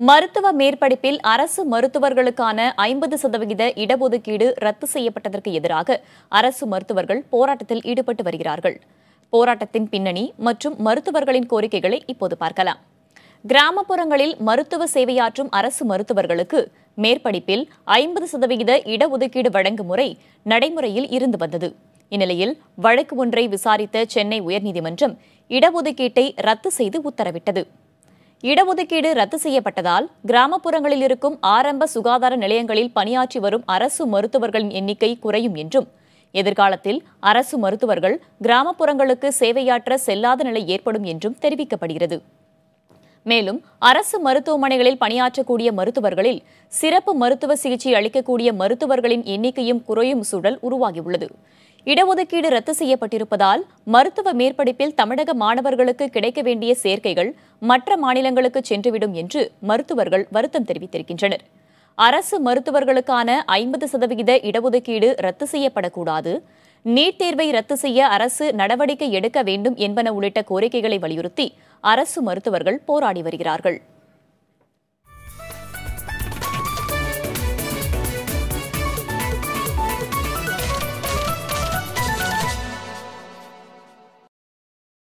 மருத்துவ மேற்படிப்பில் அரசு மருத்துவர்களுக்கான 50% இடஒதுக்கீடு ரத்து செய்யப்பட்டதற்கு எதிராக அரசு மருத்துவர்கள் போராட்டத்தில் ஈடுபட்டு வருகிறார்கள். போராட்டத்தின் பின்னணி மற்றும் மருத்துவர்களின் கோரிக்கைகளை இப்போது பார்க்கலாம். கிராமப்புறங்களில் மருத்துவ சேவையாற்றும் அரசு மருத்துவர்களுக்கு மேற்படிப்பில் 50% இடஒதுக்கீடு வழங்கும் முறை நடைமுறையில் இருந்து வந்தது. இந்நிலையில் வழக்கு ஒன்றை விசாரித்த சென்னை உயர்நீதிமன்றம் இடஒதுக்கீட்டை ரத்து செய்து உத்தரவிட்டது. இடஒதுக்கீடு ரத்து செய்யப்பட்டதால் கிராமப்புறங்களில் இருக்கும் ஆரம்ப சுகாதார நிலையங்களில் பணியாற்றி வரும் அரசு மருத்துவர்களின் எண்ணிக்கை குறையும் என்றும், எதிர்காலத்தில் அரசு மருத்துவர்கள் கிராமப்புறங்களுக்கு சேவையாற்ற செல்லாத நிலை ஏற்படும் என்றும் தெரிவிக்கப்படுகிறது. மேலும் அரசு மருத்துவமனைகளில் பணியாற்றக்கூடிய மருத்துவர்களில் சிறப்பு மருத்துவ சிகிச்சை அளிக்கக்கூடிய மருத்துவர்களின் எண்ணிக்கையும் குறையும் சூழல் உருவாகியுள்ளது. இடஒதுக்கீடு ரத்து செய்யப்பட்டிருப்பதால் மருத்துவ மேற்படிப்பில் தமிழக மாணவர்களுக்கு கிடைக்க வேண்டிய சேர்க்கைகள் மற்ற மாநிலங்களுக்கு சென்றுவிடும் என்று மருத்துவர்கள் வருத்தம் தெரிவித்திருக்கின்றனர். அரசு மருத்துவர்களுக்கான 50% இடஒதுக்கீடு ரத்து செய்யப்படக்கூடாது, நீட் தேர்வை ரத்து செய்ய அரசு நடவடிக்கை எடுக்க வேண்டும் என்பன உள்ளிட்ட கோரிக்கைகளை வலியுறுத்தி அரசு மருத்துவர்கள் போராடி வருகிறார்கள்.